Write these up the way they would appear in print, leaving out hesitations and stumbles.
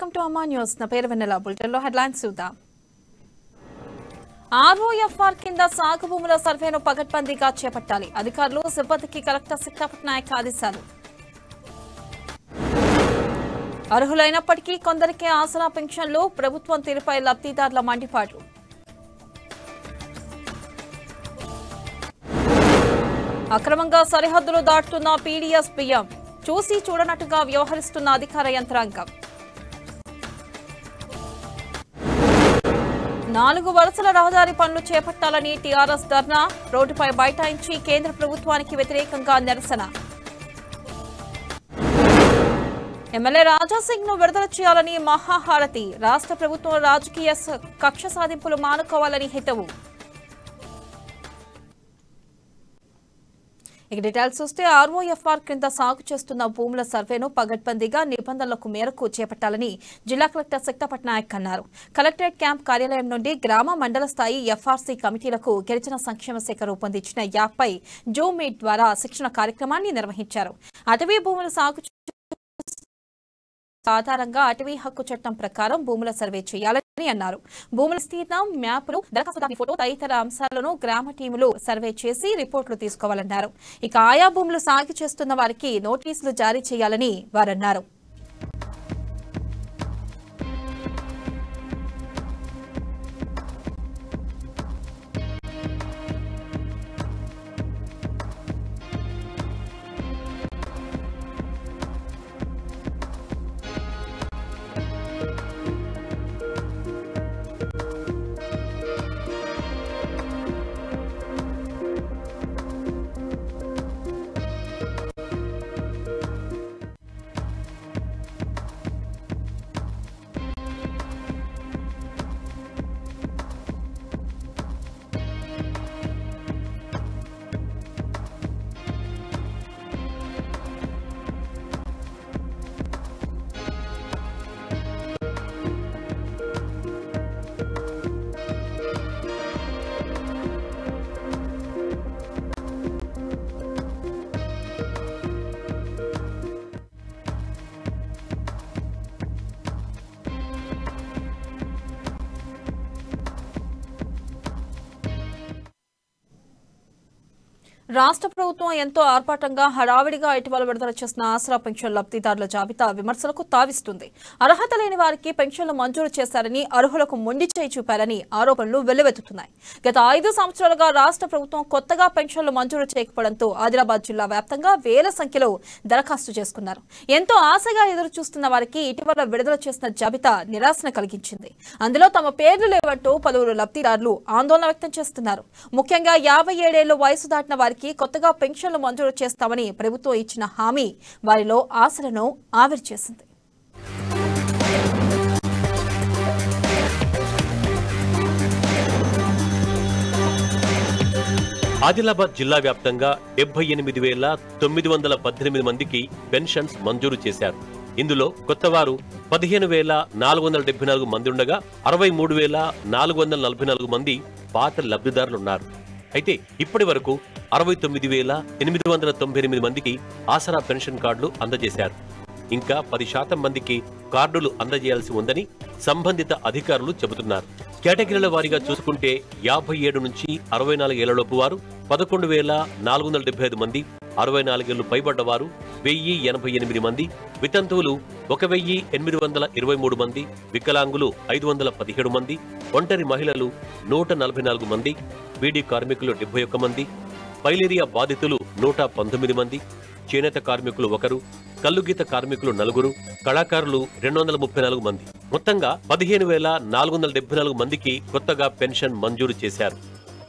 Welcome to అమ్మా news. నా పేరు వెన్నెల. బులెటిన్లో హెడ్లైన్స్ చూద్దాం. ఆర్ఓఎఫ్ఆర్ కింద సాగు భూముల సర్వేను పగడ్బందీగా చేపట్టాలి. అధికారులు సిబ్బందికి కలెక్టర్ సిక్తాపట్నాయక్ ఆదేశాలు. అర్హులైనప్పటికీ కొందరికే ఆసరా పెన్షన్లు. ప్రభుత్వం తీరుపై లబ్ధిదారుల మండిపాటు. అక్రమంగా సరిహద్దులు దాటుతున్న పీడీఎస్ బియ్యం. చూసి చూడనట్టుగా వ్యవహరిస్తున్న అధికార యంత్రాంగం. 4 వరుసల రహదారి పనులు చేపట్టాలని టీఆర్ఎస్ ధర్నా. రోడ్డుపై బైఠాయించి కేంద్ర ప్రభుత్వానికి వ్యతిరేకంగా నిరసన. ఎమ్మెల్యే రాజాసింగ్ ను విడుదల చేయాలని మహాహారతి. రాష్ట్ర ప్రభుత్వం రాజకీయ కక్ష సాధింపులు మానుకోవాలని హితవు. ఇక డీటెయిల్స్ చూస్తే ఆర్ఓఎఫ్ఆర్ క్రింద సాగు చేస్తున్న భూముల సర్వేను పగడ్బందీగా నిబంధనలకు మేరకు చేపట్టాలని జిల్లా కలెక్టర్ సిక్తాపట్నాయక్ అన్నారు. కలెక్టరేట్ క్యాంప్ కార్యాలయం నుండి గ్రామ మండల స్థాయి ఎఫ్ఆర్సీ కమిటీలకు గిరిజన సంక్షేమ శాఖ రూపొందించిన యాప్పై జూమ్ మీట్ ద్వారా శిక్షణ కార్యక్రమాన్ని నిర్వహించారు. అటవీ భూముల సాగు ఆధారంగా అటవీ హక్కు చట్టం ప్రకారం భూముల సర్వే చేయాలని అన్నారు. భూముల స్థితం, మ్యాపులు, దరఖాస్తుదారు ఫోటో తదితర అంశాలను గ్రామ టీములు సర్వే చేసి రిపోర్టులు తీసుకోవాలన్నారు. ఇక ఆయా భూములు సాగు చేస్తున్న వారికి నోటీసులు జారీ చేయాలని వారన్నారు. రాష్ట్ర ప్రభుత్వం ఎంతో ఆర్భాటంగా హడావిడిగా ఇటీవల విడుదల చేసిన ఆసరా పెన్షన్ లబ్ధిదారుల జాబితా విమర్శలకు తావిస్తుంది. అర్హత లేని వారికి పెన్షన్లు మంజూరు చేశారని, అర్హులకు మొండి చేయి చూపారని ఆరోపణలు వెల్లువెత్తుతున్నాయి. గత 5 సంవత్సరాలుగా రాష్ట్ర ప్రభుత్వం కొత్తగా పెన్షన్లు మంజూరు చేయకపోవడంతో ఆదిలాబాద్ జిల్లా వ్యాప్తంగా వేల సంఖ్యలో దరఖాస్తు చేసుకున్నారు. ఎంతో ఆశగా ఎదురు చూస్తున్న వారికి ఇటీవల విడుదల చేసిన జాబితా నిరాశను కలిగించింది. అందులో తమ పేర్లు లేవంటూ పలువురు లబ్ధిదారులు ఆందోళన వ్యక్తం చేస్తున్నారు. ముఖ్యంగా 57 ఏళ్ల వయసు దాటిన వారికి కొత్తగా పెన్షన్లు మంజూరు చేస్తామని ప్రభుత్వం ఇచ్చిన హామీ వారిలో ఆశలను ఆవిరి చేసింది. ఆదిలాబాద్ జిల్లా వ్యాప్తంగా 78,918 మందికి పెన్షన్స్ మంజూరు చేశారు. ఇందులో కొత్తవారు 15,474 మంది ఉండగా 63,444 మంది పాత లబ్ధిదారులున్నారు. అయితే ఇప్పటి వరకు 69,898 మందికి ఆసరా పెన్షన్ కార్డులు అందజేశారు. ఇంకా 10% మందికి కార్డులు అందజేయాల్సి ఉందని సంబంధిత అధికారులు చెబుతున్నారు. కేటగిరీల వారీగా చూసుకుంటే 57 నుంచి 64 ఏళ్లలోపు వారు 11,475 మంది, 64 ఏళ్లు పైబడ్డవారు 1,088 మంది, వితంతువులు 1,823 మంది, వికలాంగులు 517 మంది, ఒంటరి మహిళలు 144 మంది, బీడీ కార్మికులు 71 మంది, ఫైలేరియా బాధితులు 119 మంది, చేనేత కార్మికులు 1, కల్లుగీత కార్మికులు 4, కళాకారులు 234 మంది. మొత్తంగా 15,474 మందికి కొత్తగా పెన్షన్ మంజూరు చేశారు.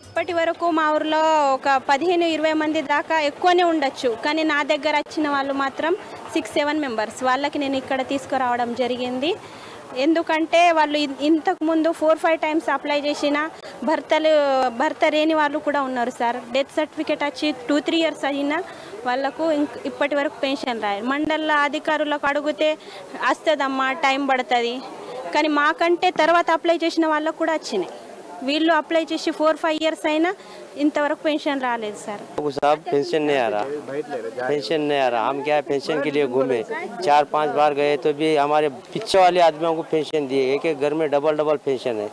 ఇప్పటి వరకు మా ఊర్లో ఒక 15-20 మంది దాకా ఎక్కువనే ఉండొచ్చు, కానీ నా దగ్గర వచ్చిన వాళ్ళు మాత్రం 6-7 మెంబర్స్. వాళ్ళకి నేను ఇక్కడ తీసుకురావడం జరిగింది. ఎందుకంటే వాళ్ళు ఇంతకుముందు 4-5 టైమ్స్ అప్లై చేసిన భర్త లేని వాళ్ళు కూడా ఉన్నారు సార్. డెత్ సర్టిఫికేట్ వచ్చి 2-3 ఇయర్స్ అయినా వాళ్ళకు ఇప్పటి వరకు పెన్షన్ రాయాలి. మండల అధికారులకు అడిగితే వస్తుందమ్మా, టైం పడుతుంది, కానీ మాకంటే తర్వాత అప్లై చేసిన వాళ్ళకు కూడా వచ్చినాయి. వీళ్ళు అప్లై చేసి 4-5 ఇయర్స్ అయినా ఇంతవరకు పెన్షన్ రాలేదు సార్. साहब पेंशन नहीं आ रहा, पेंशन नहीं आ रहा. हम क्या पेंशन के लिए घूमे, 4-5 बार गए तो भी हमारे पीछे वाले आदमियों को पेंशन दिए. एक एक घर में डबल पेंशन है,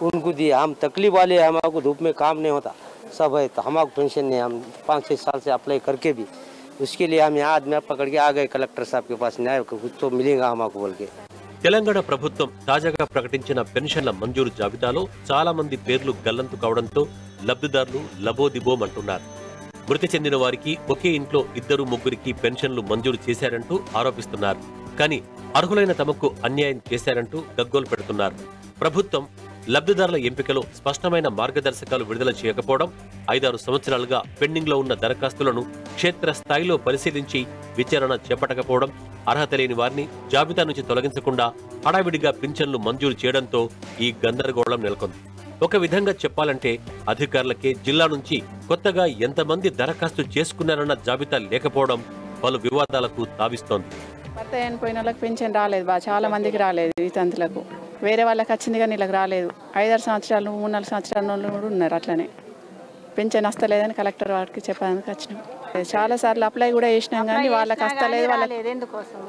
उनको दिए. हम तकलीफ वाले, हमारे धूप में काम नहीं होता सब है, तो हमारे पेंशन नहीं. हम 5-6 साल से अप्लाई करके भी उसके लिए हम यहाँ आदमी पकड़ के आ गए कलेक्टर साहब के पास, न्याय कुछ तो मिलेगा हमको बोल के. తెలంగాణ ప్రభుత్వం తాజాగా ప్రకటించిన పెన్షన్ల మంజూరు జాబితాలో చాలా మంది పేర్లు గల్లంతు కావడంతో లబ్ధిదారులు లబోదిబోమంటున్నారు. మృతి చెందిన వారికి ఒకే ఇంట్లో 2-3 పెన్షన్లు మంజూరు చేశారంటూ ఆరోపిస్తున్నారు. కానీ అర్హులైన తమకు అన్యాయం చేశారంటూ గగ్గోలు పెడుతున్నారు. ప్రభుత్వం లబ్ధిదారుల ఎంపికలో స్పష్టమైన మార్గదర్శకాలు విడుదల చేయకపోవడం, 5-6 సంవత్సరాలుగా పెండింగ్లో ఉన్న దరఖాస్తులను క్షేత్రస్థాయిలో పరిశీలించి విచారణ చేపట్టకపోవడం, అర్హత లేని వారిని జాబితా నుంచి తొలగించకుండా హడావిడిగా పింఛన్లు మంజూరు చేయడంతో ఈ గందరగోళం నెలకొంది. ఒక విధంగా చెప్పాలంటే అధికారులకే జిల్లా నుంచి కొత్తగా ఎంతమంది దరఖాస్తు చేసుకున్నారన్న జాబితా లేకపోవడం పలు వివాదాలకు తావిస్తోంది. భర్త చనిపోయిన వాళ్ళకి పెన్షన్ రాలేదు, చాలా మందికి రాలేదు. ఈ తంతులకు వేరే వాళ్ళకి వచ్చింది కానీ వీళ్ళకి రాలేదు. 5-6 సంవత్సరాలు 3-4 సంవత్సరాల వాళ్ళు కూడా ఉన్నారు. అట్లనే పెన్షన్ వస్తలేదని కలెక్టర్ వారికి చెప్పడానికి వచ్చినాం. చాలా సార్లు అప్లై కూడా చేసినాం కానీ వాళ్ళకి వస్తలేదు.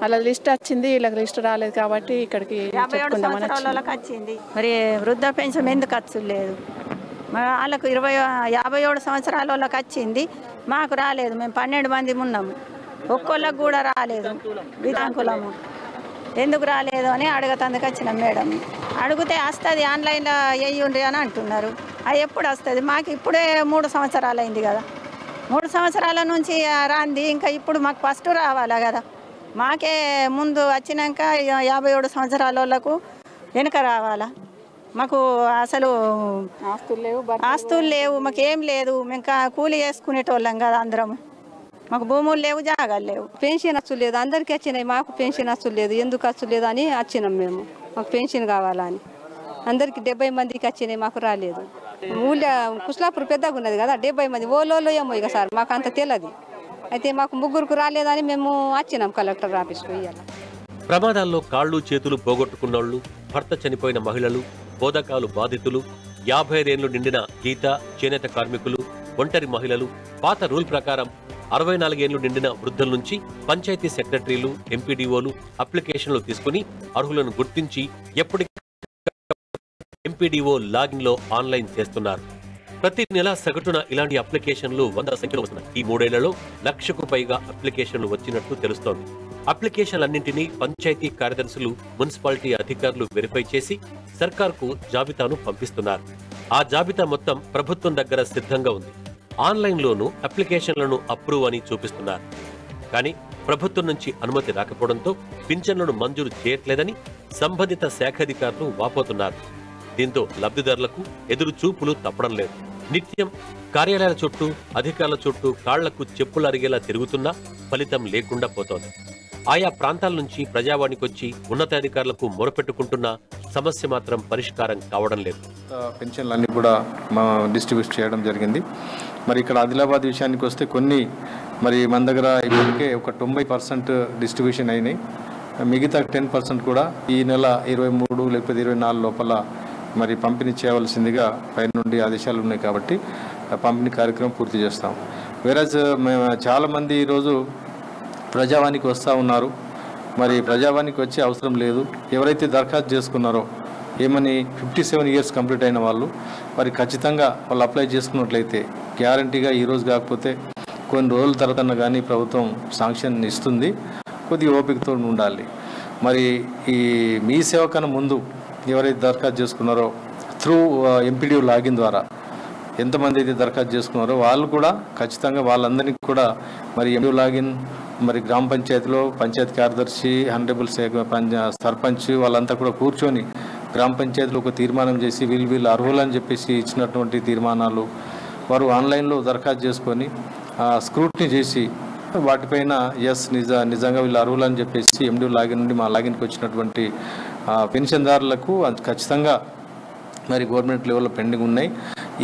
వాళ్ళ లిస్ట్ వచ్చింది, వీళ్ళకి లిస్ట్ రాలేదు కాబట్టి ఇక్కడికి చెప్పుకుందామని వచ్చింది. మరి వృద్ధ పెన్షన్ ఎందుకు ఖర్చు లేదు? వాళ్ళకు 57 సంవత్సరాల వాళ్ళకి వచ్చింది, మాకు రాలేదు. మేము 12 మంది ఉన్నాము, ఒక్కోళ్ళకు కూడా రాలేదు. వితాంకులము ఎందుకు రాలేదు అని అడగతందుకు వచ్చినాం మేడం. అడిగితే వస్తుంది ఆన్లైన్లో వేయండి అని అంటున్నారు. అది ఎప్పుడు వస్తుంది? మాకు ఇప్పుడే 3 సంవత్సరాలు అయింది కదా. 3 సంవత్సరాల నుంచి రాంది, ఇంకా ఇప్పుడు మాకు ఫస్ట్ రావాలా కదా. మాకే ముందు వచ్చినాక 57 సంవత్సరాల వాళ్ళకు వెనుక రావాలా. మాకు అసలు ఆస్తులు లేవు, మాకేం లేదు. మేము కూలి చేసుకునేటోళ్ళం కదా అందరం. మాకు భూములు లేవు, జాగాలు లేవు. పెన్షన్ అచ్చు లేదు, అందరికీ వచ్చినాయి, మాకు పెన్షన్ అచ్చు లేదు. ఎందుకు అచ్చు లేదు అని వచ్చినాం మేము. మాకు పెన్షన్ కావాలని అందరికి 70 మందికి వచ్చినాయి, మాకు రాలేదు. ఊళ్ళో కుస్లాపూర్ పెద్దగా ఉన్నది కదా, 70 మంది ఓలో ఏమో ఇక సార్ మాకు అంత తెలియదు. అయితే మాకు 3కు రాలేదని మేము వచ్చినాం కలెక్టర్ ఆఫీస్కి. ఇయ్యాల ప్రమాదాల్లో కాళ్ళు చేతులు పోగొట్టుకున్నోళ్లు, భర్త చనిపోయిన మహిళలు, బోధకాలు బాధితులు, 55 ఏళ్లు నిండిన గీత, చేనేత కార్మికులు, ఒంటరి మహిళలు, పాత రూల్ ప్రకారం 64 ఏళ్లు నిండిన వృద్ధుల నుంచి పంచాయతీ సెక్రటరీలు, ఎంపీడీఓలు అప్లికేషన్లు తీసుకుని అర్హులను గుర్తించి ఎప్పటికీ ఎంపీడీఓ లాగిన్లో ఆన్లైన్ చేస్తున్నారు. ప్రతి నెల సగటున ఇలాంటి అప్లికేషన్లు 100 సంఖ్యలో వస్తున్నాయి. ఈ 3 ఏళ్లలో 1,00,000కు పైగా అప్లికేషన్లు వచ్చినట్టు తెలుస్తోంది. అప్లికేషన్లన్నింటినీ పంచాయతీ కార్యదర్శులు, మున్సిపాలిటీ అధికారులు వెరిఫై చేసి సర్కార్కు జాబితాను పంపిస్తున్నారు. ఆ జాబితా మొత్తం ప్రభుత్వం దగ్గర సిద్ధంగా ఉంది. ఆన్లైన్లోనూ అప్లికేషన్లను అప్రూవ్ అని చూపిస్తున్నారు. కానీ ప్రభుత్వం నుంచి అనుమతి రాకపోవడంతో పింఛన్లను మంజూరు చేయట్లేదని సంబంధిత శాఖాధికారులు వాపోతున్నారు. దీంతో లబ్ధిదారులకు ఎదురు చూపులు తప్పడం లేదు. నిత్యం కార్యాలయాల చుట్టూ, అధికారుల చుట్టూ కాళ్లకు చెప్పులు అరిగేలా తిరుగుతున్నా ఫలితం లేకుండా పోతోంది. ఆయా ప్రాంతాల నుంచి ప్రజావాణికొచ్చి ఉన్నతాధికారులకు మొరపెట్టుకుంటున్న సమస్య మాత్రం పరిష్కారం కావడం లేదు. పెన్షన్లన్నీ కూడా డిస్ట్రిబ్యూట్ చేయడం జరిగింది. మరి ఇక్కడ ఆదిలాబాద్ విషయానికి వస్తే కొన్ని మరి మన దగ్గర ఇప్పటికే ఒక 90% డిస్ట్రిబ్యూషన్ అయినాయి. మిగతా 10% కూడా ఈ నెల 23 లేకపోతే 24 లోపల మరి పంపిణీ చేయవలసిందిగా పైనుండి ఆదేశాలు ఉన్నాయి కాబట్టి పంపిణీ కార్యక్రమం పూర్తి చేస్తాం. వేరేజ్ చాలామంది ఈరోజు ప్రజావానికి వస్తూ ఉన్నారు. మరి ప్రజావానికి వచ్చే అవసరం లేదు. ఎవరైతే దరఖాస్తు చేసుకున్నారో ఏమని 57 ఇయర్స్ కంప్లీట్ అయిన వాళ్ళు మరి ఖచ్చితంగా వాళ్ళు అప్లై చేసుకున్నట్లయితే గ్యారంటీగా ఈరోజు కాకపోతే కొన్ని రోజుల తర్వాత కానీ ప్రభుత్వం శాంక్షన్ ఇస్తుంది. కొద్దిగా ఓపికతో ఉండాలి. మరి ఈ మీ సేవ కన్నా ముందు ఎవరైతే దరఖాస్తు చేసుకున్నారో త్రూ ఎంపీడీఓ లాగిన్ ద్వారా ఎంతమంది అయితే దరఖాస్తు చేసుకున్నారో వాళ్ళు కూడా ఖచ్చితంగా వాళ్ళందరికీ కూడా మరి ఎంపీడీఓ లాగిన్ మరి గ్రామ పంచాయతీలో పంచాయతీ కార్యదర్శి, హానరబుల్ సర్పంచ్ వాళ్ళంతా కూడా కూర్చొని గ్రామ పంచాయతీలో ఒక తీర్మానం చేసి వీళ్ళు అర్హులని చెప్పేసి ఇచ్చినటువంటి తీర్మానాలు వారు ఆన్లైన్లో దరఖాస్తు చేసుకొని స్క్రూటినీ చేసి వాటిపైన నిజంగా వీళ్ళు అర్హులని చెప్పేసి ఎండిఓ లాగిన్ నుండి మా లాగిన్కి వచ్చినటువంటి పెన్షన్దారులకు ఖచ్చితంగా మరి గవర్నమెంట్ లెవెల్లో పెండింగ్ ఉన్నాయి.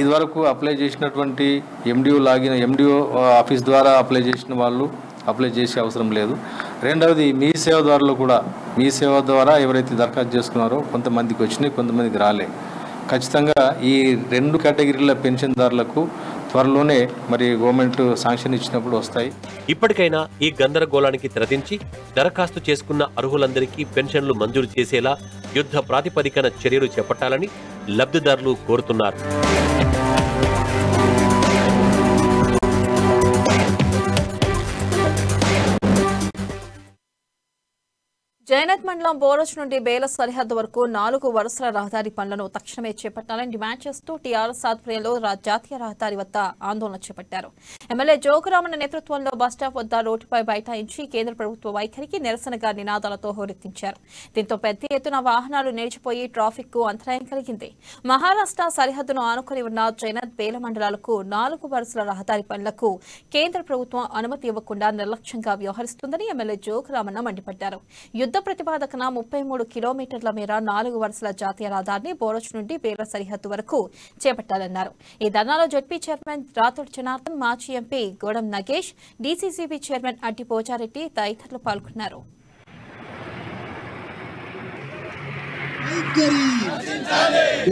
ఇదివరకు అప్లై చేసినటువంటి ఎండిఓ ఆఫీస్ ద్వారా అప్లై చేసిన వాళ్ళు అప్లై చేసే అవసరం లేదు. రెండవది మీ సేవ ద్వారా కూడా మీ సేవ ద్వారా ఎవరైతే దరఖాస్తు చేసుకున్నారో కొంతమందికి వచ్చినాయి, కొంతమందికి రాలే. ఖచ్చితంగా ఈ 2 కేటగిరీల పెన్షన్దారులకు త్వరలోనే మరి గవర్నమెంట్ శాంక్షన్ ఇచ్చినప్పుడు వస్తాయి. ఇప్పటికైనా ఈ గందరగోళానికి తెరదించి దరఖాస్తు చేసుకున్న అర్హులందరికీ పెన్షన్లు మంజూరు చేసేలా యుద్ధ ప్రాతిపదికన చర్యలు చేపట్టాలని లబ్ధిదారులు కోరుతున్నారు. జైనత్ మండలం బోరోజ్ నుండి బేల సరిహద్దు వరకు 4 వరుసల రహదారి పనులను తక్షణమే చేపట్టాలని డిమాండ్ చేస్తూ టీఆర్ఎస్ ఆధ్వర్యంలో జాతీయ రహదారి వద్ద ఆందోళన చేపట్టారు. ఎమ్మెల్యే జోగురామన్న నేతృత్వంలో బస్టాప్ వద్ద రోడ్డుపై బైఠాయించి కేంద్ర ప్రభుత్వ వైఖరికి నిరసనగా నినాదాలతో హోరెత్తించారు. దీంతో పెద్ద ఎత్తున వాహనాలు నిలిచిపోయి ట్రాఫిక్ కు అంతరాయం కలిగింది. మహారాష్ట్ర సరిహద్దును ఆనుకుని ఉన్న జైనత్ బేల మండలాలకు 4 వరుసల రహదారి పనులకు కేంద్ర ప్రభుత్వం అనుమతి ఇవ్వకుండా నిర్లక్ష్యంగా వ్యవహరిస్తుందని ఎమ్మెల్యే జోగురామన్న మండిపడ్డారు. యుద్ధ ప్రతిపాదకన 33 కిలోమీటర్ల మేర 4 వరుసల జాతీయ రహదారిని బోరోజ్ నుండి బేల సరిహద్దు వరకు చేపట్టాలన్నారు. ఈ ధర్నాలో జడ్పీ చైర్మన్ రాథోడ్ జనార్దన్, మాజీ ఎంపీ గోడం నగేష్, డీసీసీబీ చైర్మన్ అడ్డి పోచారెడ్డి తదితరులు పాల్గొన్నారు.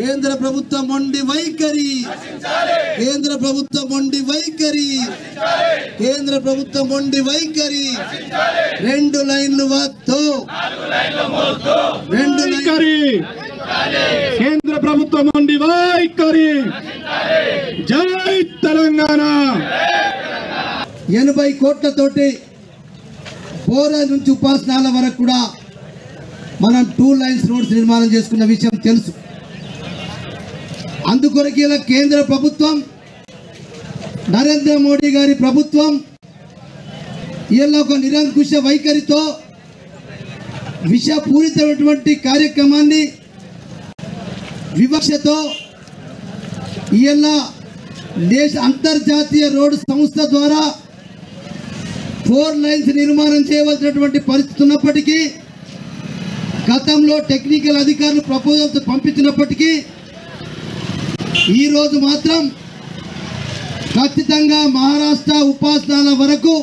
కేంద్ర ప్రభుత్వం మొండి వైఖరి, కేంద్ర ప్రభుత్వం మొండి వైఖరి, కేంద్ర ప్రభుత్వం మొండి వైఖరి. 2 లైన్లు వద్దు, 2 వైఖరి, కేంద్ర ప్రభుత్వం మొండి వైఖరి. జై తెలంగాణ. 80 కోట్లతోటి బోరోజ్ నుంచి ఉపాసనాల వరకు కూడా మనం 2 లైన్స్ రోడ్స్ నిర్మాణం చేసుకున్న విషయం తెలుసు. అందుకొరకు ఇలా కేంద్ర ప్రభుత్వం, నరేంద్ర మోడీ గారి ప్రభుత్వం ఇలా ఒక నిరంకుశ వైఖరితో విషపూరితమైనటువంటి కార్యక్రమాన్ని వివక్షతో ఇలా దేశ అంతర్జాతీయ రోడ్డు సంస్థ ద్వారా 4 లైన్స్ నిర్మాణం చేయవలసినటువంటి పరిస్థితి ఉన్నప్పటికీ గతంలో టెక్నికల్ అధికారులు ప్రపోజల్స్ పంపించినప్పటికీ ఈరోజు మాత్రం ఖచ్చితంగా మహారాష్ట్ర ఉపాసనాల వరకు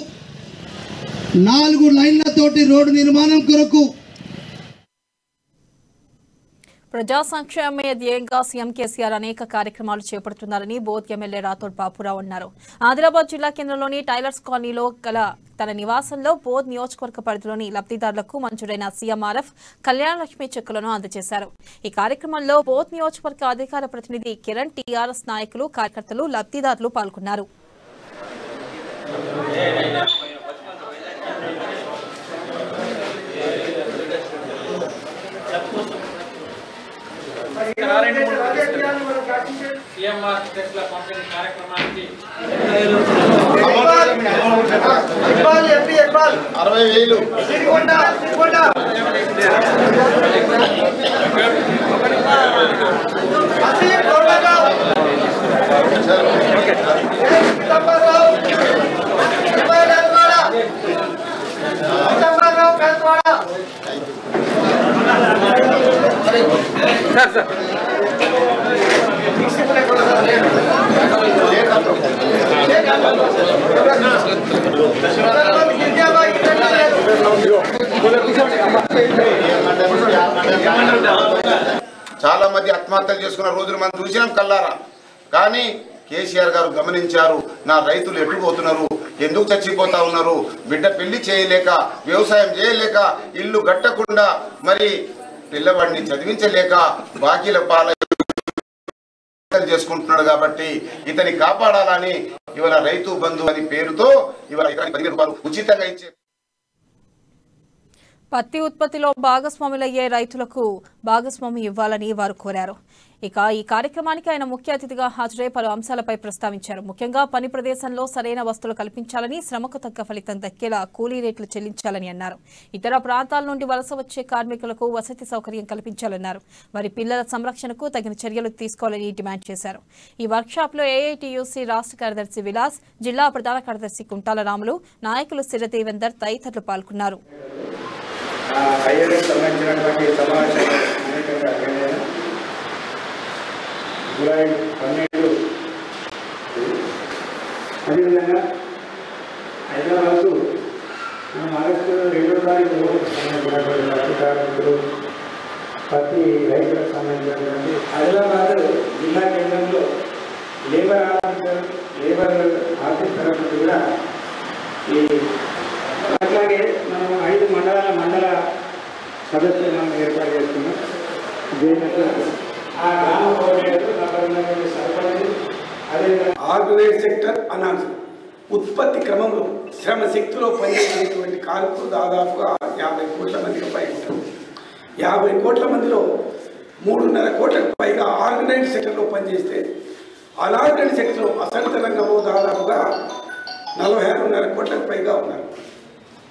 4 లైన్లతోటి రోడ్డు నిర్మాణం కొరకు ప్రజా సంక్షేమమే ధ్యేయంగా సీఎం కేసీఆర్ అనేక కార్యక్రమాలు చేపడుతున్నారని బోధ్ ఎమ్మెల్యే రాథోడ్ బాపురావు అన్నారు. ఆదిలాబాద్ జిల్లా కేంద్రంలోని టైలర్స్ కాలనీలో గల తన నివాసంలో బోధ్ నియోజకవర్గ పరిధిలోని లబ్ధిదారులకు మంజూరైన సీఎంఆర్ఎఫ్ కళ్యాణలక్ష్మి చెక్కులను అందజేశారు. ఈ కార్యక్రమంలో బోధ్ నియోజకవర్గ అధికార ప్రతినిధి కిరణ్, టీఆర్ఎస్ నాయకులు, కార్యకర్తలు, లబ్ధిదారులు పాల్గొన్నారు. చాలా మంది ఆత్మహత్యలు చేసుకున్న రోజులు మనం చూసినాం కల్లారా. కానీ కేసీఆర్ గారు గమనించారు, నా రైతులు ఎట్టుపోతున్నారు, ఎందుకు చచ్చిపోతా ఉన్నారు, బిడ్డ పెళ్లి చేయలేక, వ్యవసాయం చేయలేక, ఇల్లు కట్టకుండా, మరి పిల్లవాడిని చదివించలేక బాకీల పాల చేసుకుంటున్నాడు. కాబట్టి ఇతని కాపాడాలని ఇవాళ రైతు బంధు అని పేరుతో ఇవాళ 15 రూపాయలు ఉచితంగా ఇచ్చే పత్తి ఉత్పత్తిలో భాగస్వాములయ్యే రైతులకు భాగస్వామి ఇవ్వాలని వారు కోరారు. ఇక ఈ కార్యక్రమానికి ఆయన ముఖ్య అతిథిగా హాజరై పలు అంశాలపై ప్రస్తావించారు. ముఖ్యంగా పని ప్రదేశంలో సరైన వస్తువులు కల్పించాలని, శ్రమకు తగ్గ ఫలితం దక్కేలా కూలీ రేట్లు చెల్లించాలని అన్నారు. ఇతర ప్రాంతాల నుండి వలస వచ్చే కార్మికులకు వసతి సౌకర్యం కల్పించాలన్నారు. వారి పిల్లల సంరక్షణకు తగిన చర్యలు తీసుకోవాలని డిమాండ్ చేశారు. ఈ వర్క్షాప్లో ఏఐటీయూసీ రాష్ట్ర కార్యదర్శి విలాస్, జిల్లా ప్రధాన కార్యదర్శి కుంటాల రాములు, నాయకులు సిరదేవేందర్ తదితరులు పాల్గొన్నారు. జూలై 12 అదేవిధంగా హైదరాబాద్కు మనం ఆగస్టు 2వ తారీఖు లబ్ధిదారులు ప్రతి రైతులకు సంబంధించినటువంటి ఆదిలాబాద్ జిల్లా కేంద్రంలో లేబర్ ఆఫీసర్ తరఫు కూడా ఈ అట్లాగే మనం 5 మండల సదస్సులు మనం ఏర్పాటు చేస్తున్నాం. ఆ గ్రామ కోఆర్డినేటర్ సర్పంచ్ అదేవిధంగా ఆర్గనైజ్ సెక్టర్ అనాన్స్ ఉత్పత్తి క్రమంలో శ్రమ శక్తిలో పనిచేసేటువంటి కార్మికులు దాదాపుగా 50 కోట్ల మందికి పైగా ఉంటారు. 50 కోట్ల మందిలో 3.5 కోట్లకు పైగా ఆర్గనైజ్ సెక్టర్లో పనిచేస్తే అనార్గనైజ్ సెక్టర్లో అసంఘటిత రంగంలో దాదాపుగా 46.5 కోట్లకు పైగా ఉన్నారు.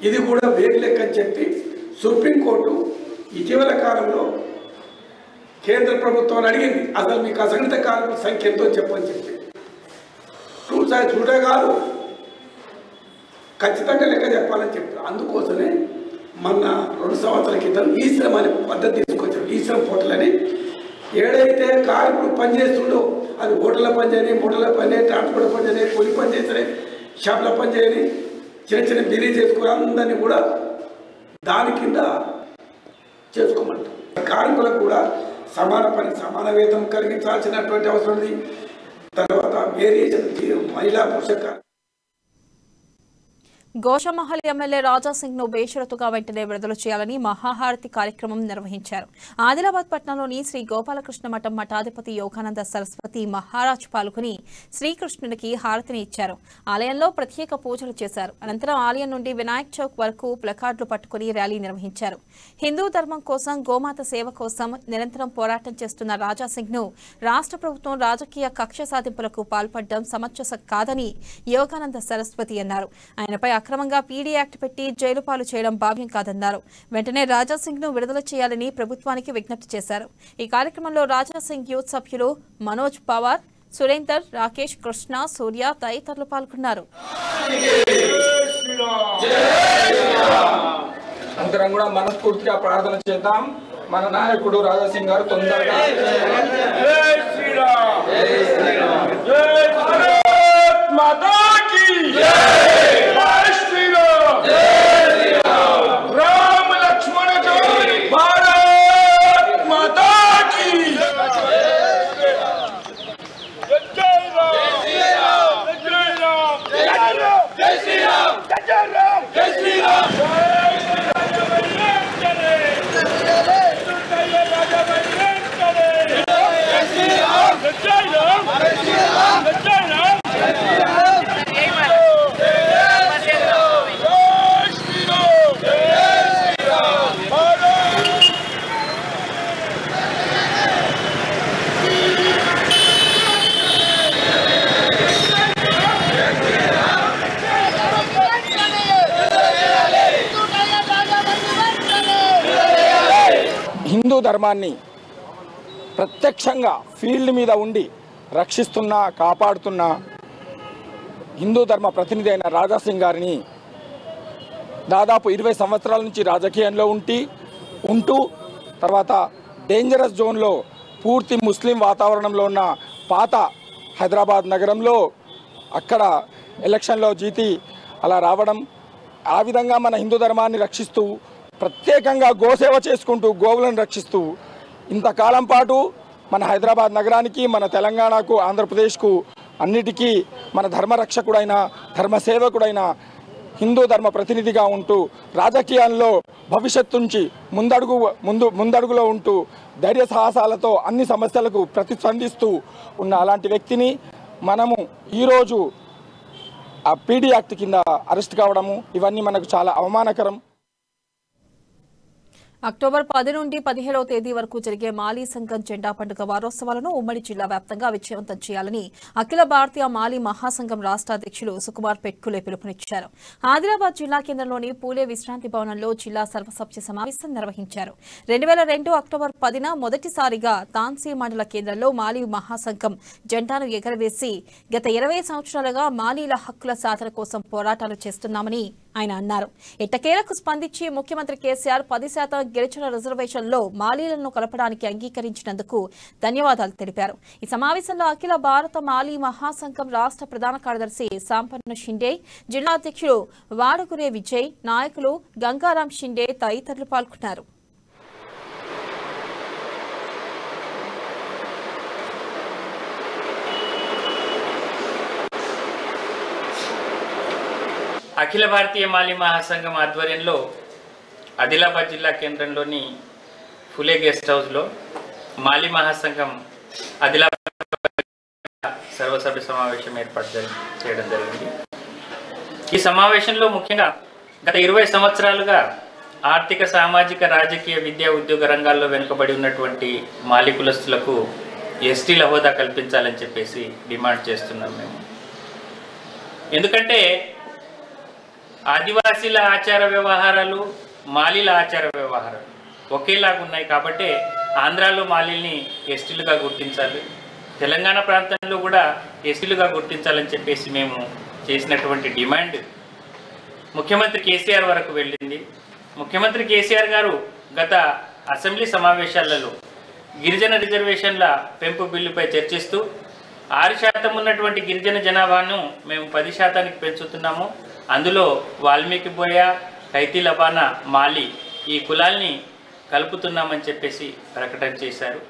ఇది కూడా వేరు లెక్క అని చెప్పి సుప్రీంకోర్టు ఇటీవల కాలంలో కేంద్ర ప్రభుత్వాన్ని అడిగింది, అసలు మీకు అసంఘటిత కార్మికుల సంఖ్య ఎంతో చెప్పని చెప్పి. చూడే కాదు, ఖచ్చితంగా లెక్క చెప్పాలని చెప్పారు. అందుకోసమే మొన్న 2 సంవత్సరాల క్రితం ఈ శ్రమ అనే పద్ధతి తీసుకొచ్చారు. ఈ శ్రమ పోర్టల్ అని ఏడైతే కార్మికుడు పనిచేస్తుండో అది హోటల్లో పనిచేయని, మూటల్లో పని, ట్రాన్స్పోర్ట్ పని చేయని, కూలి పని చేసని, షాప్లో పని చేయని, చిన్న బిర్రీ చేసుకుని అందరినీ కూడా దాని కింద చేసుకోమంటారు. కార్మికులకు కూడా సమాన పని సమాన వేతనం కలిగించాల్సినటువంటి అవసరం ఉంది. తర్వాత వేరియేషన్ మహిళా పురుష గోషమహల్ ఎమ్మెల్యే రాజాసింగ్ ను బేషరతుగా వెంటనే విడుదల చేయాలని మహాహారతి కార్యక్రమం నిర్వహించారు. ఆదిలాబాద్ పట్టణంలోని శ్రీ గోపాలకృష్ణ మఠం మఠాధిపతి యోగానంద సరస్వతి మహారాజ్ పాల్గొని శ్రీకృష్ణునికి హారతిని ఇచ్చారు. ఆలయంలో ప్రత్యేక పూజలు చేశారు. అనంతరం ఆలయం నుండి వినాయక్ చౌక్ వరకు ప్లకార్డులు పట్టుకుని ర్యాలీ నిర్వహించారు. హిందూ ధర్మం కోసం, గోమాత సేవ కోసం నిరంతరం పోరాటం చేస్తున్న రాజాసింగ్ ను రాష్ట్ర ప్రభుత్వం రాజకీయ కక్ష సాధింపులకు పాల్పడడం సమంజసం కాదని యోగానంద సరస్వతి అన్నారు. ఆయనపై అక్రమంగా పీడీ యాక్ట్ పెట్టి జైలు పాలు చేయడం భావ్యం కాదన్నారు. వెంటనే రాజాసింగ్ ను విడుదల చేయాలని ప్రభుత్వానికి విజ్ఞప్తి చేశారు. ఈ కార్యక్రమంలో రాజాసింగ్ యూత్ సభ్యులు మనోజ్ పవార్, సురేందర్, రాకేష్, కృష్ణ, సూర్య తదితరులు పాల్గొన్నారు. అందరం కూడా మనస్ఫూర్తిగా ప్రార్థన చేద్దాం. మన నాయకుడు రాజాసింగ్ గారు తొందరగా హిందూ ధర్మాన్ని ప్రత్యక్షంగా ఫీల్డ్ మీద ఉండి రక్షిస్తున్న, కాపాడుతున్న హిందూ ధర్మ ప్రతినిధి అయిన రాజాసింగ్ గారిని దాదాపు 20 సంవత్సరాల నుంచి రాజకీయంలో ఉంటూ తర్వాత డేంజరస్ జోన్లో పూర్తి ముస్లిం వాతావరణంలో ఉన్న పాత హైదరాబాద్ నగరంలో అక్కడ ఎలక్షన్లో జీతి అలా రావడం, ఆ విధంగా మన హిందూ ధర్మాన్ని రక్షిస్తూ ప్రత్యేకంగా గోసేవ చేసుకుంటూ గోవులను రక్షిస్తూ ఇంతకాలం పాటు మన హైదరాబాద్ నగరానికి, మన తెలంగాణకు, ఆంధ్రప్రదేశ్కు అన్నిటికీ మన ధర్మరక్షకుడైన, ధర్మసేవకుడైన హిందూ ధర్మ ప్రతినిధిగా ఉంటూ రాజకీయాల్లో భవిష్యత్తు నుంచి ముందడుగులో ఉంటూ ధైర్య సాహసాలతో అన్ని సమస్యలకు ప్రతిస్పందిస్తూ ఉన్న అలాంటి వ్యక్తిని మనము ఈరోజు ఆ పీడీ యాక్ట్ కింద అరెస్ట్ కావడము ఇవన్నీ మనకు చాలా అవమానకరం. అక్టోబర్ 10 నుండి 17వ తేదీ వరకు జరిగే మాలీ సంఘం జెండా పండుగ వారోత్సవాలను ఉమ్మడి జిల్లా వ్యాప్తంగా విజయవంతం చేయాలని అఖిల భారతీయ మాలీ మహాసంఘం రాష్ట్ర అధ్యక్షులు సుకుమార్ పెట్కులే పిలుపునిచ్చారు. ఆదిలాబాద్ జిల్లా కేంద్రంలోని పూలే విశ్రాంతి భవనంలో జిల్లా సర్వసభ్య సమావేశం నిర్వహించారు. 2002 అక్టోబర్ 10న మొదటిసారిగా తాన్సీ మండల కేంద్రంలో మాలీ మహాసంఘం జెండాను ఎగరవేసి గత 20 సంవత్సరాలుగా మాలీల హక్కుల సాధన కోసం పోరాటాలు చేస్తున్నామని ఆయన అన్నారు. ఎట్టకేలకు స్పందించి ముఖ్యమంత్రి కేసీఆర్ 10% గిరిజన రిజర్వేషన్లో మాలీలను కలపడానికి అంగీకరించినందుకు ధన్యవాదాలు తెలిపారు. ఈ సమావేశంలో అఖిల భారత మాలీ మహాసంఘం రాష్ట్ర ప్రధాన కార్యదర్శి సంపన్న షిండే, జిల్లా అధ్యక్షులు వాడగురే విజయ్, నాయకులు గంగారాం షిండే తదితరులు పాల్గొన్నారు. అఖిల భారతీయ మాలి మహాసంఘం ఆధ్వర్యంలో ఆదిలాబాద్ జిల్లా కేంద్రంలోని ఫులే గెస్ట్ హౌస్లో మాలి మహాసంఘం ఆదిలాబాద్ సర్వసభ్య సమావేశం ఏర్పాటు చేయడం జరిగింది. ఈ సమావేశంలో ముఖ్యంగా గత 20 సంవత్సరాలుగా ఆర్థిక, సామాజిక, రాజకీయ, విద్యా, ఉద్యోగ రంగాల్లో వెనుకబడి ఉన్నటువంటి మాలి కులస్తులకు ఎస్టీల హోదా కల్పించాలని చెప్పేసి డిమాండ్ చేస్తున్నాం మేము. ఎందుకంటే ఆదివాసీల ఆచార వ్యవహారాలు, మాలీల ఆచార వ్యవహారాలు ఒకేలాగా ఉన్నాయి కాబట్టి ఆంధ్రాలో మాలీల్ని ఎస్టీలుగా గుర్తించాలి, తెలంగాణ ప్రాంతంలో కూడా ఎస్టీలుగా గుర్తించాలని చెప్పేసి మేము చేసినటువంటి డిమాండ్ ముఖ్యమంత్రి కేసీఆర్ వరకు వెళ్ళింది. ముఖ్యమంత్రి కేసీఆర్ గారు గత అసెంబ్లీ సమావేశాలలో గిరిజన రిజర్వేషన్ల పెంపు బిల్లుపై చర్చిస్తూ 6% ఉన్నటువంటి గిరిజన జనాభాను మేము 10% పెంచుతున్నాము, అందులో వాల్మీకి బోయ, కైతీ లబానా, మాలి ఈ కులాల్ని కలుపుతున్నామని చెప్పేసి ప్రకటన చేశారు.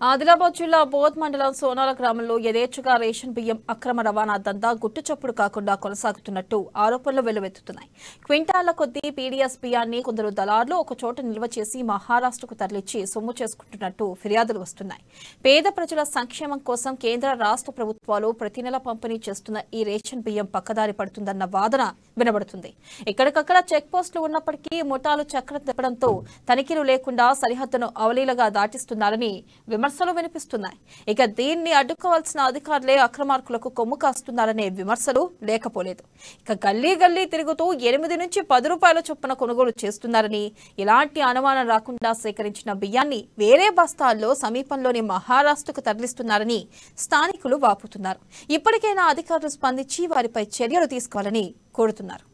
ఆదిలాబాద్ జిల్లా బోధ్ మండలం సోనాల గ్రామంలో యథేచ్ఛగా రేషన్ బియ్యం అక్రమ రవాణా దందా గుట్టుచప్పుడు కాకుండా కొనసాగుతున్నట్టు ఆరోపణలు వెల్లువెత్తుతున్నాయి. క్వింటాళ్ల కొద్దీ పీడీఎస్ బియ్యాన్ని కొందరు దళార్లు ఒక చోట నిల్వ చేసి మహారాష్ట్రకు తరలించి సొమ్ము చేసుకుంటున్నట్టు ఫిర్యాదులు వస్తున్నాయి. పేద ప్రజల సంక్షేమం కోసం కేంద్ర, రాష్ట్ర ప్రభుత్వాలు ప్రతి నెల పంపిణీ చేస్తున్న ఈ రేషన్ బియ్యం పక్కదారి పడుతుందన్న వాదన వినబడుతుంది. ఎక్కడికక్కడ చెక్ పోస్టులు ఉన్నప్పటికీ ముఠాలు చక్రం తిప్పడంతో తనిఖీలు లేకుండా సరిహద్దును అవలీలగా దాటిస్తున్నారని విమర్శలు వినిపిస్తున్నాయి. ఇక దీన్ని అడ్డుకోవాల్సిన అధికారులే అక్రమార్కులకు కొమ్ము కాస్తున్నారనే విమర్శలు లేకపోలేదు. ఇక గల్లీ గల్లీ తిరుగుతూ 8 నుంచి 10 రూపాయల చొప్పున కొనుగోలు చేస్తున్నారని, ఇలాంటి అనుమానం రాకుండా సేకరించిన బియ్యాన్ని వేరే బస్తాల్లో సమీపంలోని మహారాష్ట్రకు తరలిస్తున్నారని స్థానికులు వాపుతున్నారు. ఇప్పటికైనా అధికారులు స్పందించి వారిపై చర్యలు తీసుకోవాలని కోరుతున్నారు.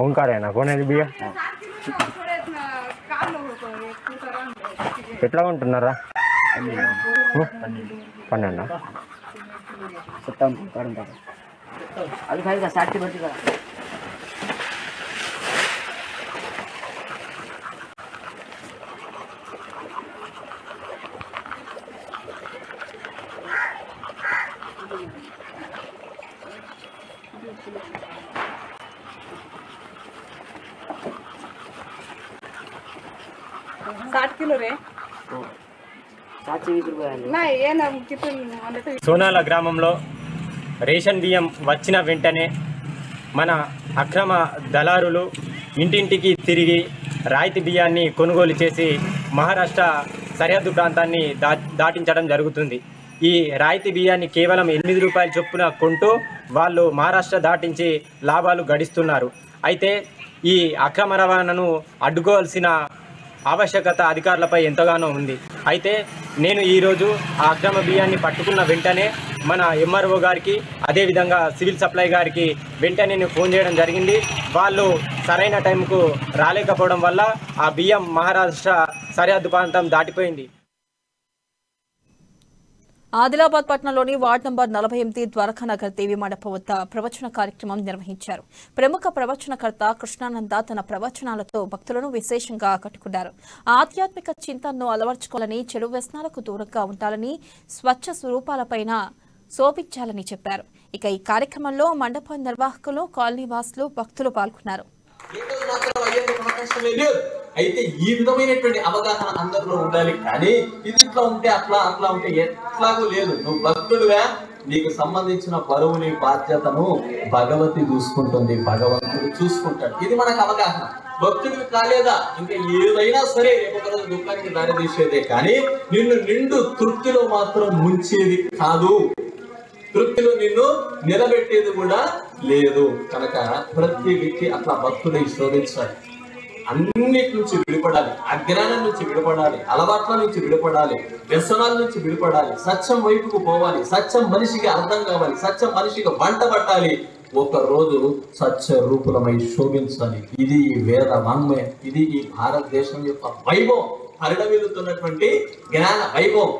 ఓంకారేనా కొనేది బియ్య ఎట్లా ఉంటున్నారా? 12 అది పైగా సాక్షి బట్టి కదా. సోనాల గ్రామంలో రేషన్ బియ్యం వచ్చిన వెంటనే మన అక్రమ దళారులు ఇంటింటికి తిరిగి రాయితీ బియ్యాన్ని కొనుగోలు చేసి మహారాష్ట్ర సరిహద్దు ప్రాంతాన్ని దాటించడం జరుగుతుంది. ఈ రాయితీ బియ్యాన్ని కేవలం 8 రూపాయల చొప్పున కొంటూ వాళ్ళు మహారాష్ట్ర దాటించి లాభాలు గడిస్తున్నారు. అయితే ఈ అక్రమ రవాణాను అడ్డుకోవాల్సిన ఆవశ్యకత అధికారులపై ఎంతగానో ఉంది. అయితే నేను ఈరోజు ఆ అక్రమ బియ్యాన్ని పట్టుకున్న వెంటనే మన ఎంఆర్ఓ గారికి, అదేవిధంగా సివిల్ సప్లై గారికి వెంటనే నేను ఫోన్ చేయడం జరిగింది. వాళ్ళు సరైన టైంకు రాలేకపోవడం వల్ల ఆ బియ్యం మహారాష్ట్ర సరిహద్దు ప్రాంతం దాటిపోయింది. ఆదిలాబాద్ పట్టణంలోని వార్డు నంబర్ 48 ద్వారకానగర్ దేవి మండపం వద్ద ప్రవచన కార్యక్రమం నిర్వహించారు. ప్రముఖ ప్రవచనకర్త కృష్ణానంద తన ప్రవచనాలతో భక్తులను విశేషంగా ఆకట్టుకున్నారు. ఆధ్యాత్మిక చింతనను అలవర్చుకోవాలని, చెడు వ్యసనాలకు దూరంగా ఉండాలని, స్వచ్ఛ స్వరూపాలపైన శోభించాలని చెప్పారు. ఇక ఈ కార్యక్రమంలో మండపం నిర్వాహకులు, కాలనీవాసులు, భక్తులు పాల్గొన్నారు. అయితే ఈ విధమైనటువంటి అవగాహన అందరిలో ఉండాలి. కానీ ఇది ఇట్లా ఉంటే అట్లా ఉంటే ఎట్లాగూ లేదు. నువ్వు భక్తుడుగా నీకు సంబంధించిన బరువుని, బాధ్యతను భగవతి చూసుకుంటుంది, భగవంతుడు చూసుకుంటాడు. ఇది మనకు అవగాహన. భక్తుడికి కాలేదా ఇంకా ఏదైనా సరే రేపు రోజు దుఃఖానికి దారితీసేదే, కానీ నిన్ను నిండు తృప్తిలో మాత్రం ముంచేది కాదు. తృప్తిలో నిన్ను నిలబెట్టేది కూడా లేదు. కనుక ప్రతి వ్యక్తి అట్లా భక్తుడై శోధించాలి. అన్నిటి నుంచి విడిపడాలి, అజ్ఞానం నుంచి విడిపడాలి, అలవాట్ల నుంచి విడిపడాలి, వ్యసనాల నుంచి విడిపడాలి, సత్యం వైపుకు పోవాలి, సత్యం మనిషికి అర్థం కావాలి, సత్యం మనిషికి వంట పట్టాలి. ఒక రోజు సత్య రూపులమై శోభించాలి. ఇది ఈ వేద వాంగ్మయం, ఇది ఈ భారతదేశం యొక్క వైభవం, పరిణమిల్లుతున్నటువంటి జ్ఞాన వైభవం.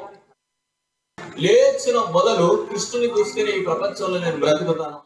లేచిన మొదలు కృష్ణుని చూసుకుని ఈ ప్రపంచంలో నేను బ్రతుకుతాను.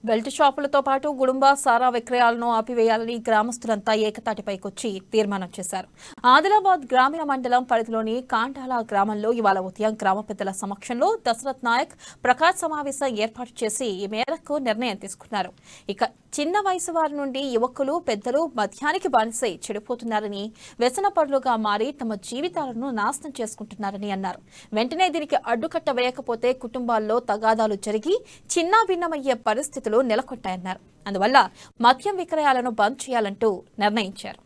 బెల్ట్ షాపులతో పాటు గుడుంబ సారా విక్రయాలను ఆపివేయాలని గ్రామస్తులంతా ఏకతాటిపైకొచ్చి తీర్మానం చేశారు. ఆదిలాబాద్ గ్రామీణ మండలం పరిధిలోని కాండాల గ్రామంలో ఇవాళ ఉదయం గ్రామ పెద్దల సమక్షంలో దశరథ్ నాయక్ ప్రకాశ్ సమావేశం ఏర్పాటు చేసి ఈ మేరకు నిర్ణయం తీసుకున్నారు. ఇక చిన్న వయసు వారి నుండి యువకులు పెద్దలు మద్యానికి బానిసై చెడిపోతున్నారని, వ్యసనపరులుగా మారి తమ జీవితాలను నాశనం చేసుకుంటున్నారని అన్నారు. వెంటనే దీనికి అడ్డుకట్ట వేయకపోతే కుటుంబాల్లో తగాదాలు జరిగి చిన్నా భిన్నమయ్యే పరిస్థితులు నెలకొంటాయన్నారు. అందువల్ల మద్యం విక్రయాలను బంద్ చేయాలంటూ నిర్ణయించారు.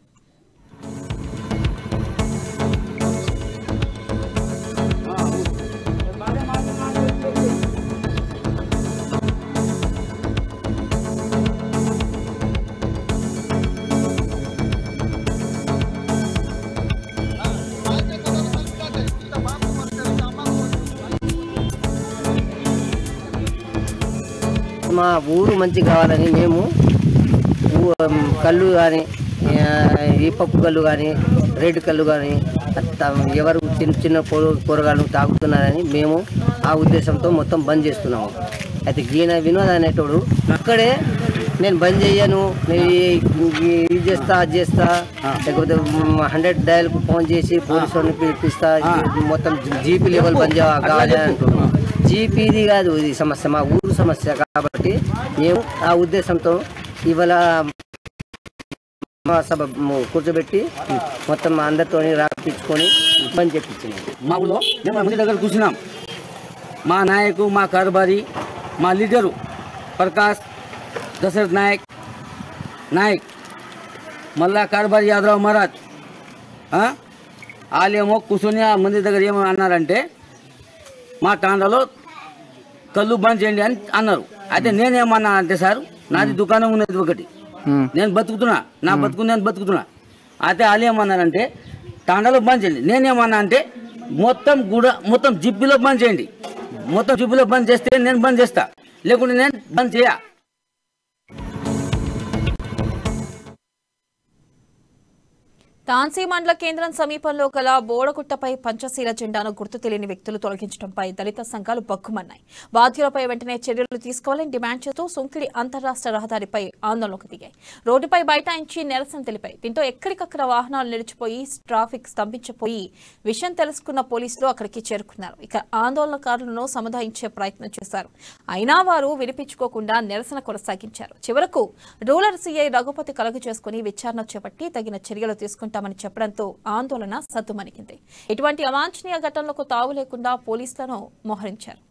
మా ఊరు మంచి కావాలని మేము కళ్ళు కానీ ఈ పప్పు కళ్ళు కానీ రెడ్ కళ్ళు కానీ ఎవరు చిన్న చిన్న కూరగాయలు తాగుతున్నారని మేము ఆ ఉద్దేశంతో మొత్తం బంద్ చేస్తున్నాము. అయితే ఈయన వినోద్ అనేటోడు అక్కడే నేను బంద్ చేయను, ఇది చేస్తా అది చేస్తా, లేకపోతే 100 డయల్కు ఫోన్ చేసి పోలీసు వాళ్ళని పిలిపిస్తా, మొత్తం జీపీ లెవెల్ బంద్ కావాలి అంటున్నాం. జీపీది కాదు ఇది సమస్య, మా ఊరు సమస్య. కాబట్టి మేము ఆ ఉద్దేశంతో ఇవాళ సభ కూర్చోబెట్టి మొత్తం అందరితో రాపించుకొని బంద్ చెప్పించినాం. మా ఊళ్ళో మేము మంది దగ్గర కూర్చున్నాం. మా నాయకు, మా కారుబారి, మా లీడరు ప్రకాష్ దశరథ్ నాయక్ మళ్ళా కారుబారి యాదరావు మహారాజ్ వాళ్ళేమో కూర్చొని ఆ మంది దగ్గర ఏమో అన్నారంటే మా తాండాలో కళ్ళు బంద్ చేయండి అని అన్నారు. అయితే నేనేమన్నా అంటే సార్ నాది దుకాణం ఉన్నది ఒకటి, నేను బతుకుతున్నా, నా బతుకు నేను బతుకుతున్నా. అయితే వాళ్ళు ఏమన్నారంటే తాండాలో బంద్ చేయండి. నేనేమన్నా అంటే మొత్తం జిప్పిలో బంద్ చేయండి, మొత్తం జిప్పిలో బంద్ చేస్తే నేను బంద్ చేస్తా, లేకుంటే నేను బంద్ చేయ. తాన్సీ మండల కేంద్రం సమీపంలో గల బోడగుట్టపై పంచశీల జెండాను గుర్తు తెలియని వ్యక్తులు తొలగించడంపై దళిత సంఘాలు బగ్గుమన్నాయి. బాధ్యులపై వెంటనే చర్యలు తీసుకోవాలని డిమాండ్ చేస్తూ సుంకిడి అంతర్రాష్ట్ర రహదారిపై ఆందోళనకు దిగాయి. రోడ్డుపై బైఠాయించి నిరసన తెలిపాయి. దీంతో ఎక్కడికక్కడ వాహనాలు నిలిచిపోయి ట్రాఫిక్ స్తంభించిపోయి విషయం తెలుసుకున్న పోలీసులు అక్కడికి చేరుకున్నారు. ఇక ఆందోళనకారులను సముదాయించే ప్రయత్నం చేశారు. అయినా వారు వినిపించుకోకుండా నిరసన కొనసాగించారు. చివరకు రూరల్ సీఐ రఘుపతి కలుగు చేసుకుని విచారణ చేపట్టి తగిన చర్యలు తీసుకుంటారు మని చెప్పడంతో ఆందోళన సద్దుమణిగింది. ఇటువంటి అవాంఛనీయ ఘటనలకు తావు లేకుండా పోలీసులను మోహరించారు.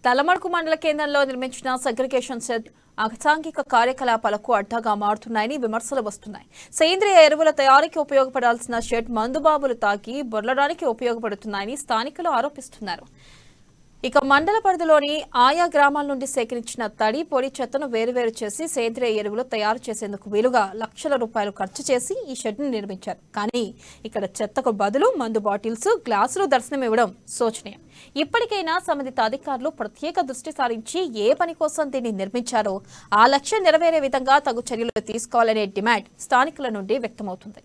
తలమడుకు మండల కేంద్రంలో నిర్మించిన సెగ్రిగేషన్ షెడ్ అసాంఘిక కార్యకలాపాలకు అడ్డాగా మారుతున్నాయని విమర్శలు వస్తున్నాయి. సేంద్రియ ఎరువుల తయారీకి ఉపయోగపడాల్సిన షెడ్ మందుబాబులు తాకి బొర్లడానికి ఉపయోగపడుతున్నాయని స్థానికులు ఆరోపిస్తున్నారు. ఇక మండల పరిధిలోని ఆయా గ్రామాల నుండి సేకరించిన తడి పొడి చెత్తను వేరువేరు చేసి సేంద్రియ ఎరువులు తయారు చేసేందుకు వీలుగా లక్షల రూపాయలు ఖర్చు చేసి ఈ షెడ్ ని నిర్మించారు. కానీ ఇక్కడ చెత్తకు బదులు మందు బాటిల్స్, గ్లాసులు దర్శనమివ్వడం శోచనీయం. ఇప్పటికైనా సంబంధిత అధికారులు ప్రత్యేక దృష్టి సారించి ఏ పని కోసం దీన్ని నిర్మించారో ఆ లక్ష్యం నెరవేరే విధంగా తగు చర్యలు తీసుకోవాలనే డిమాండ్ స్థానికుల నుండి వ్యక్తమవుతుంది.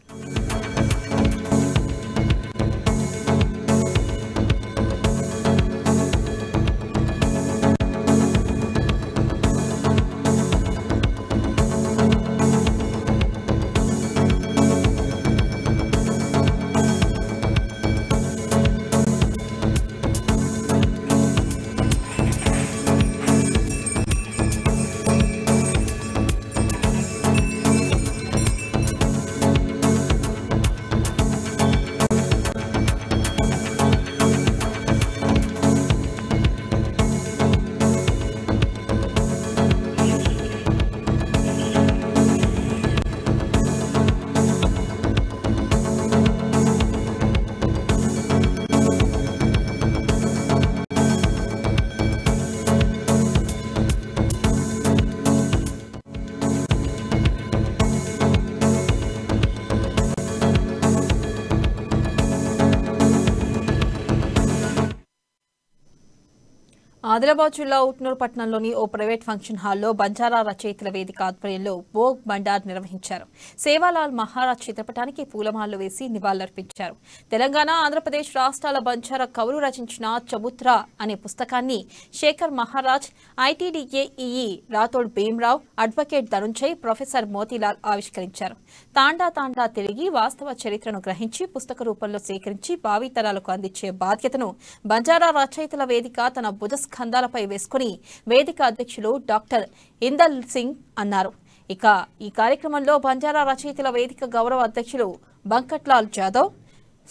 ఆదిలాబాద్ జిల్లా ఉట్నూరు పట్టణంలోని ఓ ప్రైవేట్ ఫంక్షన్ హాల్లో బంజారా రచయితల వేదిక ఆధ్వర్యంలో భోగ్ బండార్ నిర్వహించారు. సేవాలాల్ మహారాజ్ చిత్రపటానికి పూలమాలలు వేసి నివాళులర్పించారు. తెలంగాణ, ఆంధ్రప్రదేశ్ రాష్ట్రాల బంజారా కవులు రచించిన చబుత్రా అనే పుస్తకాన్ని శేఖర్ మహారాజ్, ఐటీడీఏఈ రాథోడ్ భీమ్రావ్, అడ్వకేట్ ధనుంజయ్, ప్రొఫెసర్ మోతీలాల్ ఆవిష్కరించారు. తాండా తాండా తిరిగి వాస్తవ చరిత్రను గ్రహించి పుస్తక రూపంలో సేకరించి భావితరాలకు అందించే బాధ్యతను బంజారా రచయితల వేదిక తన భుజస్కంధాలపై వేసుకుని వేదిక అధ్యక్షులు డాక్టర్ ఇందల్ సింగ్ అన్నారు. ఇక ఈ కార్యక్రమంలో బంజారా రచయితల వేదిక గౌరవ అధ్యక్షులు బంకట్లాల్ జాదవ్,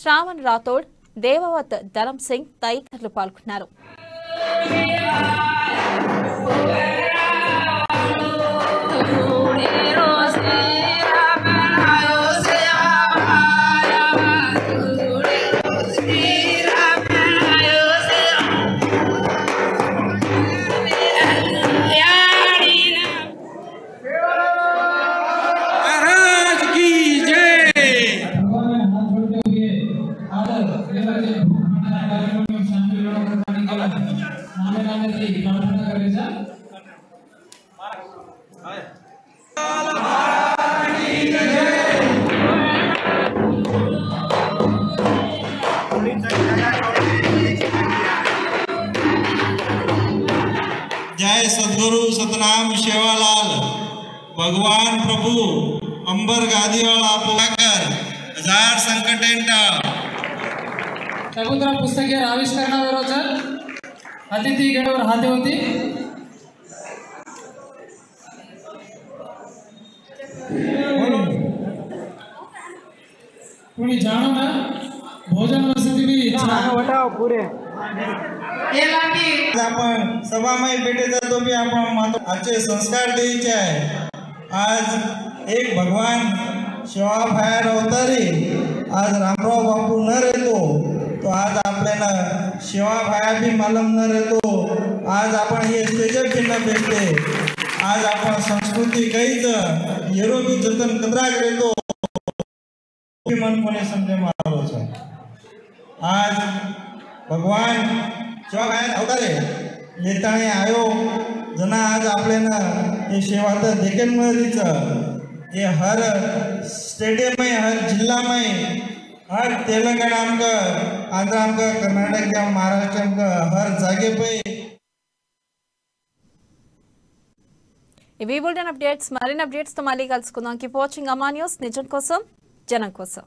శ్రావణ్ రాథోడ్, దేవవత్ ధరం సింగ్ తదితరులు పాల్గొన్నారు. जय सदगुरु सतनाम सेवालाल भगवान प्रभु अंबर गादीवाला पुकार हजार संकटेंट चबुत्रा पुस्तके आविष्करण अतिथी गेटवर हाती होती पूरी जानो ना भोजन वसति भी हटाओ पूरे आपण सभामय भेटे जातो भी आपण आजचे संस्कार द्यायचे आहे. आज एक भगवान शिवा बाहेर अवतारी आज रामराव बापू न रहतो तो आज आपल्याला शिवा बाहेर भी मालूम न रहतो. आज आपण हे स्टेजर भिन्न भेटते. आज आपण संस्कृती काहीच युरोपी जतन कदराक रहतो मनपणे समजे मारो छे. आज भगवान शिवा बाहेर अवतारे येताने आयो जना आज आपल्याला हे सेवा तर देखील मरीच ये हर स्टेडियम में हर जिल्हा में हर तेलंगाना आमका आंध्र आमका कर्नाटक महाराष्ट्र आमका हर जागे पे ఇవి బులెటిన్ అప్డేట్స్. మరిన్ని అప్డేట్స్ తో మళ్ళీ కలుసుకుందాం. కీప్ వాచింగ్ అమా న్యూస్, నిజం కోసం జనం కోసం.